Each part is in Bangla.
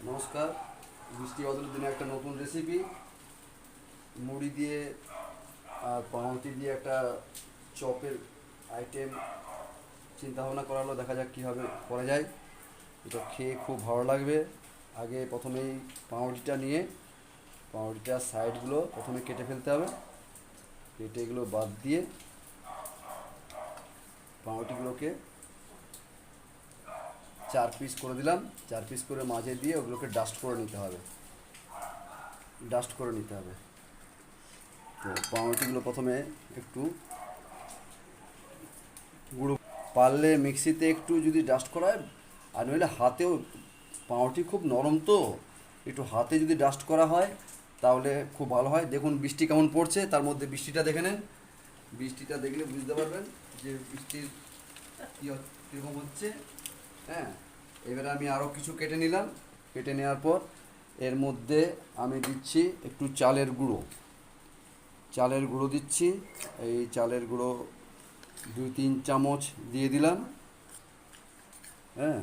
নমস্কার। বৃষ্টি বাদলের দিনে একটা নতুন রেসিপি, মুড়ি দিয়ে আর পাউরুটি দিয়ে একটা চপের আইটেম চিন্তা ভাবনা করা হলো। দেখা যাক কীভাবে করা যায়। এটা খেয়ে খুব ভালো লাগবে। আগে প্রথমেই পাউরুটিটা নিয়ে পাউরুটিটার সাইডগুলো প্রথমে কেটে ফেলতে হবে। কেটে এগুলো বাদ দিয়ে পাউরুটিগুলোকে 4 পিস করে দিলাম। 4 পিস করে মাঝে দিয়ে ওগুলোকে ডাস্ট করে নিতে হবে। তো পাউরুটিগুলো প্রথমে একটু গুঁড়ো, পারলে মিক্সিতে একটু যদি ডাস্ট করা হয়, আর নইলে হাতেও, পাউরুটি খুব নরম তো, একটু হাতে যদি ডাস্ট করা হয় তাহলে খুব ভালো হয়। দেখুন বৃষ্টি কেমন পড়ছে, তার মধ্যে বৃষ্টিটা দেখে নেন। বৃষ্টিটা দেখলে বুঝতে পারবেন যে বৃষ্টির কীরকম হচ্ছে। হ্যাঁ, এবারে আমি আরও কিছু কেটে নিলাম। কেটে নেওয়ার পর এর মধ্যে আমি দিচ্ছি একটু চালের গুঁড়ো দিচ্ছি। এই চালের গুঁড়ো 2-3 চামচ দিয়ে দিলাম। হ্যাঁ,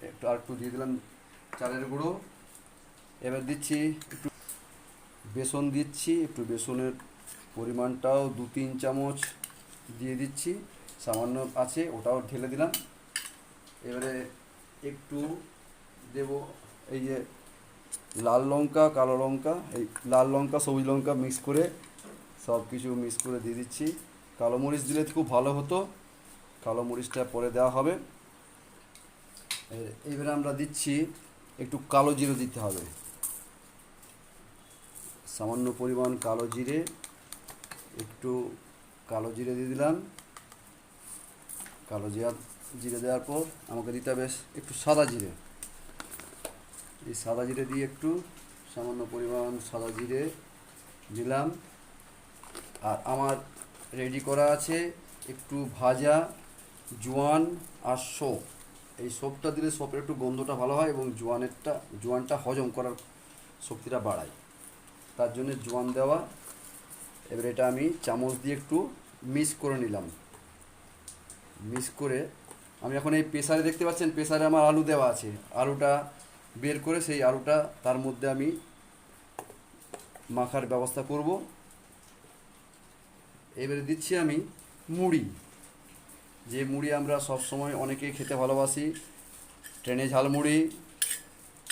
একটু আর একটু দিয়ে দিলাম চালের গুঁড়ো। এবার দিচ্ছি একটু বেসন, একটু বেসনের পরিমাণটাও 2-3 চামচ দিয়ে দিচ্ছি। সামান্য আছে, ওটাও ঢেলে দিলাম। এবারে একটু দেব এই যে লাল লঙ্কা, কালো লঙ্কা, এই লাল লঙ্কা সবুজ লঙ্কা মিক্স করে, সব কিছু মিক্স করে দিয়ে দিচ্ছি। কালো মরিচ দিলে খুব ভালো হতো, কালো মরিচটা পরে দেওয়া হবে। এবারে আমরা দিচ্ছি একটু কালো জিরে দিতে হবে, সামান্য পরিমাণ কালো জিরে, একটু কালো জিরে দিয়ে দিলাম। কালো জিরে দেওয়ার পর আমাকে দিতে হবে একটু সাদা জিরে। এই সাদা জিরে দিয়ে একটু সামান্য পরিমাণ সাদা জিরে দিলাম। আর আমার রেডি করা আছে একটু ভাজা জোয়ান আর সৌপ। এই সৌপটা দিলে সৌপের একটু গন্ধটা ভালো হয় এবং জোয়ানটা হজম করার শক্তিটা বাড়ায়, তার জন্য জোয়ান দেওয়া। এবার এটা আমি চামচ দিয়ে একটু মিক্স করে নিলাম। মিক্স করে আমি এখন এই প্রেসারে, দেখতে পাচ্ছেন প্রেসারে আমার আলু দেওয়া আছে, আলুটা বের করে সেই আলুটা তার মধ্যে আমি মাখার ব্যবস্থা করব। এবারে দিচ্ছি আমি মুড়ি, যে মুড়ি আমরা সব সময় অনেকেই খেতে ভালোবাসি, ট্রেনে ঝালমুড়ি,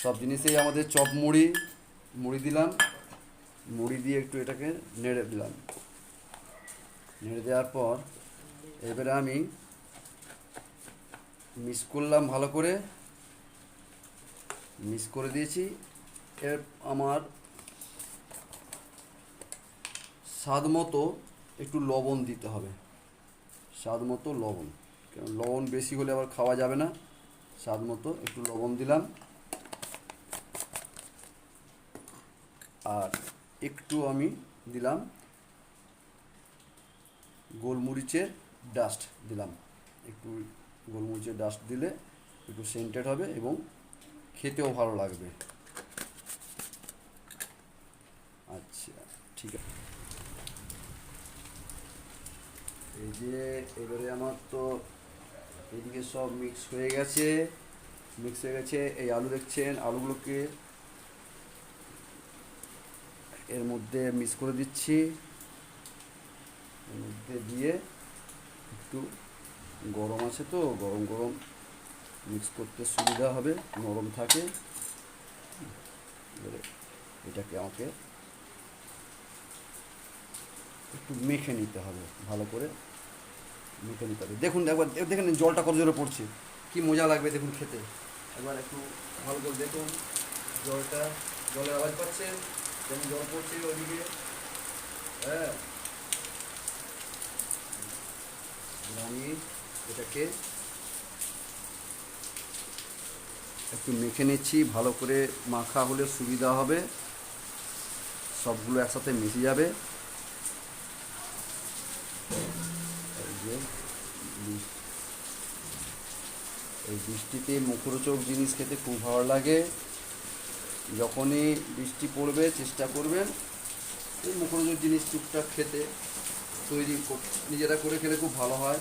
সব জিনিসেই আমাদের চপ মুড়ি দিলাম। মুড়ি দিয়ে একটু এটাকে নেড়ে দিলাম। নেড়ে দেওয়ার পর এবারে আমি মিক্স করলাম, ভালো করে মিক্স করে দিয়েছি। এর আমার স্বাদ মতো একটু লবণ দিতে হবে, স্বাদ মতো লবণ, কারণ লবণ বেশি হলে আবার খাওয়া যাবে না। স্বাদ মতো একটু লবণ দিলাম। আর একটু আমি দিলাম গোলমরিচের ডাস্ট দিলাম। একটু গোলমরিচের ডাস্ট দিলে একটু সেন্টেড হবে এবং খেতেও ভালো লাগবে। আচ্ছা, ঠিক আছে। এই যে এবারে আমার তো এদিকে সব মিক্স হয়ে গেছে। এই আলু দেখছেন, আলুগুলোকে এর মধ্যে মিক্স করে দিচ্ছি। এর মধ্যে দিয়ে একটু গরম আছে তো, গরম গরম মিক্স করতে সুবিধা হবে, নরম থাকে। এবারে এটাকে আমাকে একটু মেখে নিতে হবে, ভালো করে মেখে নিতে হবে। দেখুন একবার দেখেন জলটা কত জোরে পড়ছে, কি মজা লাগবে দেখুন খেতে। একবার একটু ভালো করে দেখুন জলের আওয়াজ পাচ্ছেন, যেমন জল পড়ছে ওইদিকে। হ্যাঁ, আমি এটাকে একটু মেখে নিচ্ছি, ভালো করে মাখা হলে সুবিধা হবে, সবগুলো একসাথে মিশে যাবে। এই যে এই বৃষ্টিতে মুখরোচক জিনিস খেতে খুব ভালো লাগে। যখনই বৃষ্টি পড়বে চেষ্টা করবেন এই মুখরোচক জিনিস টুকটাক খেতে, নিজেরা করে খেলে খুব ভালো হয়।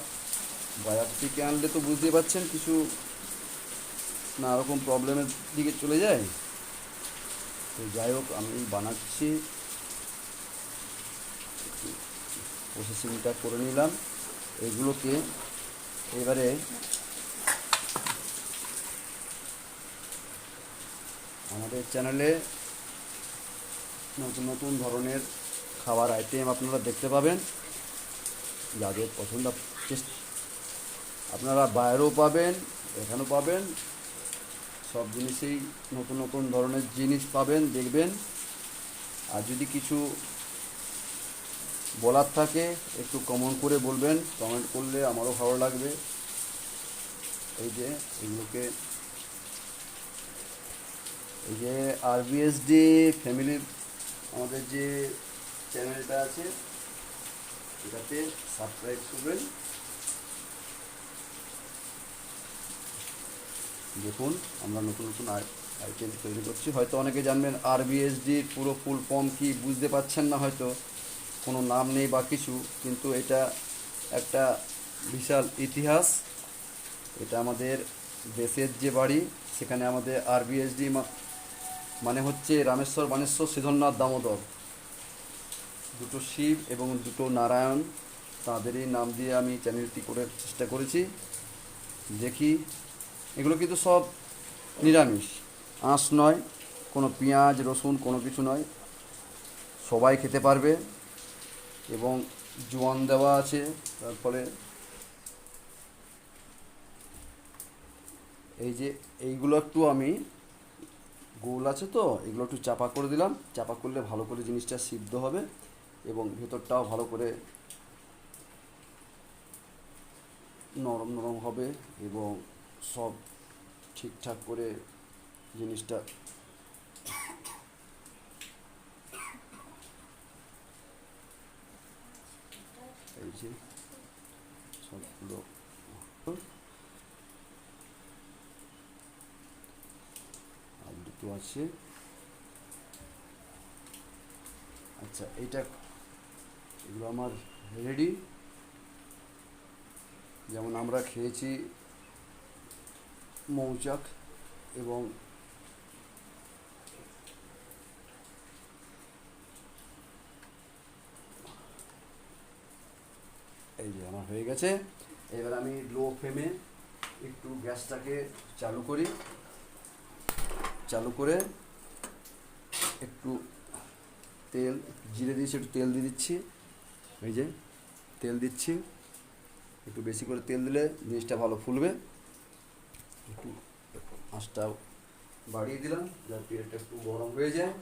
বাজার থেকে আনলে তো বুঝতেই পারছেন কিছু নানা রকম প্রবলেমের দিকে চলে যায়। তো যাই হোক, আমি বানাচ্ছি, প্রসেসিংটা করে নিলাম। এগুলোকে এবারে আমাদের চ্যানেলে নতুন নতুন ধরনের খাবার আইটেম আপনারা দেখতে পাবেন, যাদের পছন্দ আপনারা বাইরেও পাবেন, এখানেও পাবেন, সব জিনিসেই নতুন নতুন ধরনের জিনিস পাবেন, দেখবেন। আর যদি কিছু বলার থাকে একটু কমেন্ট করে বলবেন, কমেন্ট করলে আমারও ভালো লাগবে। এই যে এগুলোকে, এই যে আরবিএসডি ফ্যামিলির আমাদের যে চ্যানেলটা আছে এটাতে সাবস্ক্রাইব করবেন। দেখুন আমরা নতুন নতুন আইটেম তৈরি করছি। হয়তো অনেকে জানবেন আরবিএসডির পুরো ফুল ফর্ম কি, বুঝতে পারছেন না, হয়তো কোনো নাম নেই বা কিছু, কিন্তু এটা একটা বিশাল ইতিহাস। এটা আমাদের দেশের যে বাড়ি, সেখানে আমাদের আরবিএসডি মানে হচ্ছে রামেশ্বর বানেশ্বর সিদ্ধনাথ দামোদর, দুটো শিব এবং দুটো নারায়ণ, তাঁদেরই নাম দিয়ে আমি চ্যানেলটি করে চেষ্টা করেছি। দেখি, এগুলো কিন্তু সব নিরামিষ, আঁশ নয়, কোনো পেঁয়াজ রসুন কোনো কিছু নয়, সবাই খেতে পারবে এবং জোয়ান দেওয়া আছে। তার ফলে এই যে এইগুলো একটু আমি, গোল আছে তো, এগুলো একটু চাপা করে দিলাম। চাপা করলে ভালো করে জিনিসটা সিদ্ধ হবে এবং ভেতরটাও ভালো করে নরম নরম হবে এবং সব ঠিকঠাক করে জিনিসটা এই যে সবগুলো আর দুটো আছে। আচ্ছা, এগুলো আমার রেডি। যেমন আমরা খেয়েছি মৌচাক এবং এই যে আমার হয়ে গেছে। এবার আমি লো ফ্লেমে একটু গ্যাসটাকে চালু করি, চালু করে একটু তেল, জিরে দিয়েছি, একটু তেল দিয়ে দিচ্ছি। এই যে তেল দিচ্ছি, একটু বেশি করে তেল দিলে জিনিসটা ভালো ফুলবে। একটু আঁচটা বাড়িয়ে দিলাম যাতে তেলটা একটু গরম হয়ে যায়।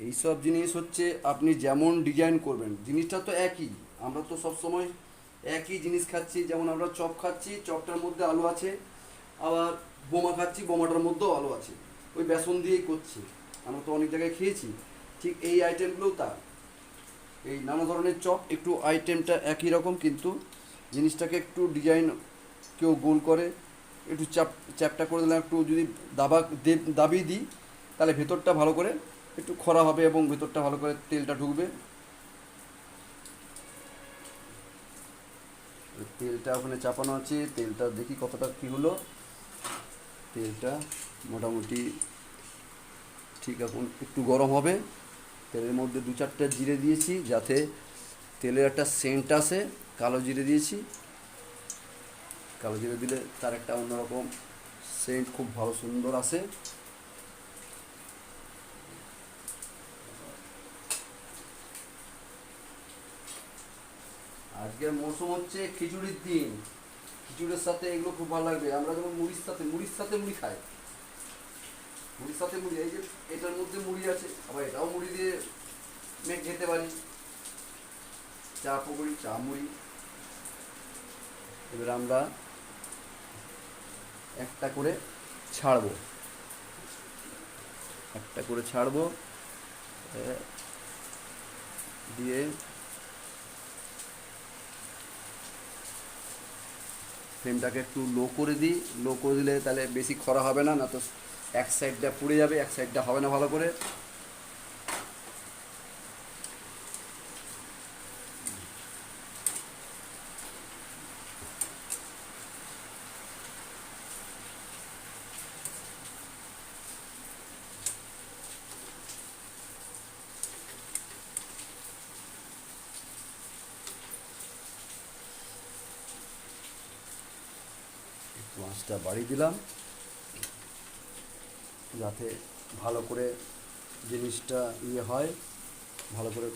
এইসব জিনিস হচ্ছে আপনি যেমন ডিজাইন করবেন, জিনিসটা তো একই। আমরা তো সব সময় একই জিনিস খাচ্ছি, যেমন আমরা চপ খাচ্ছি, চপটার মধ্যে আলু আছে, আবার বোমা খাচ্ছি, বোমাটার মধ্যেও আলু আছে, ওই বেসন দিয়েই করছি। আমরা তো অনেক জায়গায় খেয়েছি। ঠিক এই আইটেমগুলোও তা, এই নানা ধরনের চপ একটু আইটেমটা একই রকম, কিন্তু জিনিসটাকে একটু ডিজাইন, কেউ গোল করে, একটু চ্যাপটা করে দিলাম, একটু যদি দাবিয়ে দিই তাহলে ভেতরটা ভালো করে একটু খরা হবে এবং ভেতরটা ভালো করে তেলটা ঢুকবে। তেলটা ওখানে চাপানো আছে, তেলটা দেখি কতটা কী হলো। তেলটা মোটামুটি ঠিক, এখন একটু গরম হবে। তেলের মধ্যে 2-4টা জিরে দিয়েছি যাতে তেলের একটা সেন্ট আসে। কালো জিরে দিয়েছি, কালো জিরে দিলে তার একটা অন্যরকম সেন্ট খুব ভালো সুন্দর আসে। আজকের মৌসুম হচ্ছে খিচুড়ির দিন, খিচুড়ির সাথে এগুলো খুব ভালো লাগবে। আমরা যেমন মুড়ির সাথে মুড়ি খাই, মুড়ির সাথে মুড়ি, এই যে এটার মধ্যে মুড়ি আছে, আবার এটাও মুড়ি দিয়ে খেতে পারি, চা পকোড়ি, চা মুড়ি। এবার আমরা একটা করে ছাড়বো। একটা করে ছাড়বো, দিয়ে ফ্লেমটাকে একটু লো করে দিই। লো করে দিলে তাহলে বেশি খরা হবে না, না তো এক সাইডটা পুড়ে যাবে, এক সাইডটা হবে না ভালো করে। একটু আঁচটা বাড়িয়ে দিলাম যাতে ভালো করে জিনিসটা হয়, ভালো করে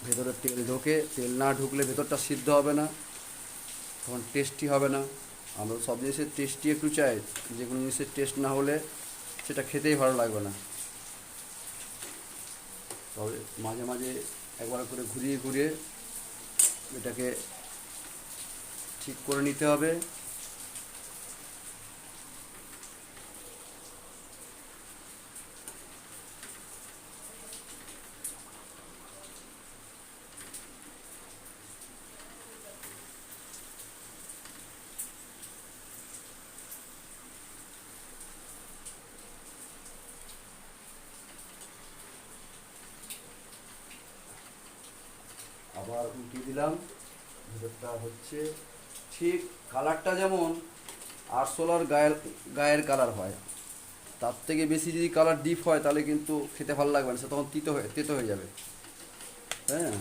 ভেতরে তেল ঢোকে। তেল না ঢুকলে ভেতরটা সিদ্ধ হবে না, তখন টেস্টি হবে না। আমরা সব জিনিসের টেস্টি একটু চাই, যে কোনো জিনিসের টেস্ট না হলে সেটা খেতেই ভালো লাগবে না। তবে মাঝে মাঝে একবার করে ঘুরিয়ে ঘুরিয়ে এটাকে ঠিক করে নিতে হবে। আবার উল্টিয়ে দিলাম, ভেতরটা হচ্ছে ঠিক কালারটা যেমন আরশোলার গায়ের কালার হয়, তার থেকে বেশি যদি কালার ডিপ হয় তাহলে কিন্তু খেতে ভালো লাগবে না, সে তখন তেতো হয়ে যাবে। হ্যাঁ,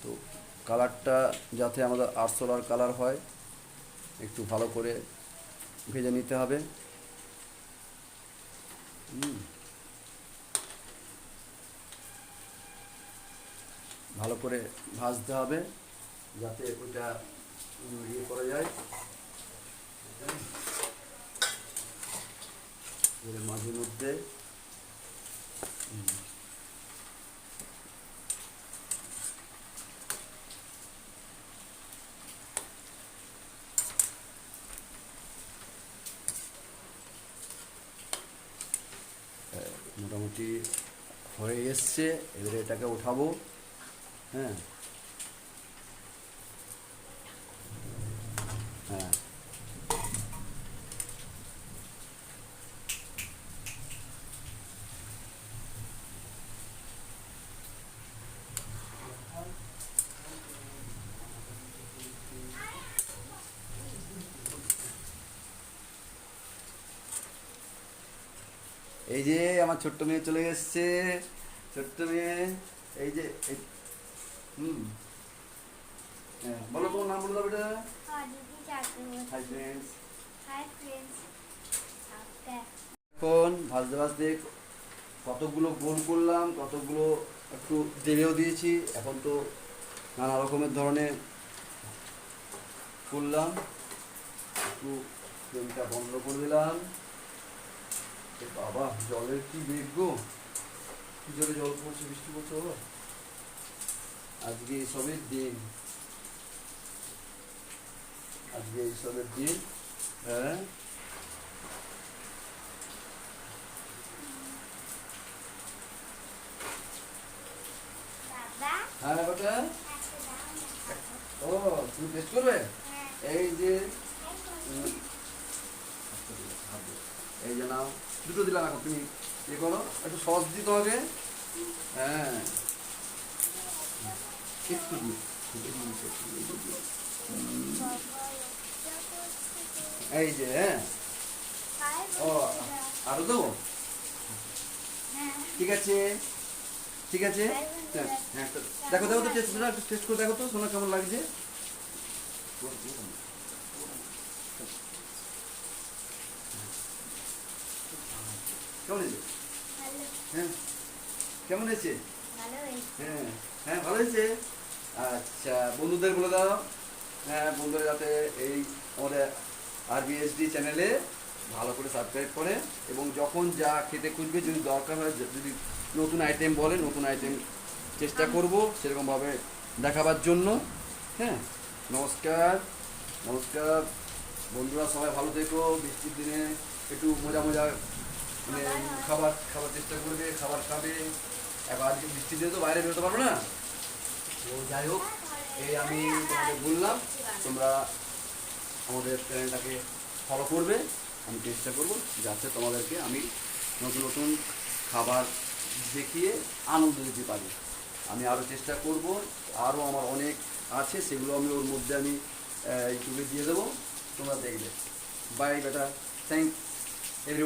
তো কালারটা যাতে আমাদের আরশোলার কালার হয় একটু ভালো করে ভেজে নিতে হবে। ভালো করে ভাজতে হবে যাতে ওইটা করা যায়। এর মাঝে মধ্যে মোটামুটি হয়ে এসছে, এবারে এটাকে উঠাবো। হ্যাঁ, হ্যাঁ, এই যে আমার ছোট্ট মেয়ে চলে এসছে, ছোট্ট মেয়ে, এই যে হুম, হ্যাঁ, বলো তোমার নাম বলে দাও বেটা। Hi friends. এখন ভাজতে ভাজতে কতগুলো গোল করলাম, কতগুলো একটু জেলেও দিয়েছি, এখন তো নানা রকমের ধরনের করলাম। একটু ফ্লেমটা বন্ধ করে দিলাম। বাবা, জলের কি বেগ গো, কি জোরে জল পড়ছে, বৃষ্টি পড়ছে বাবা। আজকে এইসবের দিন, আজকে এইসবের দিন। হ্যাঁ, হ্যাঁ বেটা। ও, তুমি টেস্ট করবে? এই যে এই যে নাও, দুটো দিলাম, এখন তুমি ইয়ে করো, একটু সস দিই তোমাকে। হ্যাঁ, একটু দিই। এই যে, হ্যাঁ, ও, আরো দেবো? ঠিক আছে, ঠিক আছে। হ্যাঁ, হ্যাঁ, দেখো দেখো তো, টেস্ট একটু টেস্ট করে দেখো তো শোনা কেমন লাগছে। কেমন হয়েছে? হ্যাঁ, কেমন হয়েছে? হ্যাঁ, হ্যাঁ, ভালো হয়েছে। আচ্ছা, বন্ধুদের বলে দাও। হ্যাঁ, বন্ধুরা যাতে এই আমাদের RBSD চ্যানেলে ভালো করে সাবস্ক্রাইব করে, এবং যখন যা খেতে খুঁজবে, যদি দরকার হয়, যদি নতুন আইটেম বলে, নতুন আইটেম চেষ্টা করব সেরকমভাবে দেখাবার জন্য। হ্যাঁ, নমস্কার, নমস্কার বন্ধুরা, সবাই ভালো থেকো। বৃষ্টির দিনে একটু মজা মজা মানে খাবার খাবার চেষ্টা করবে, খাবার খাবে। এবার আজকে বৃষ্টিতে তো বাইরে বেরোতে পারবো না, তো যাই হোক এই আমি তোমাদের বললাম, তোমরা আমাদের চ্যানেলটাকে ফলো করবে। আমি চেষ্টা করব যাতে তোমাদেরকে আমি নতুন নতুন খাবার দেখিয়ে আনন্দ দিতে পারি। আমি আরও চেষ্টা করব, আরও আমার অনেক আছে, সেগুলো আমি ওর মধ্যে আমি ইউটিউবে দিয়ে দেবো, তোমরা দেখবে। বাই বেটা, থ্যাংক এভরি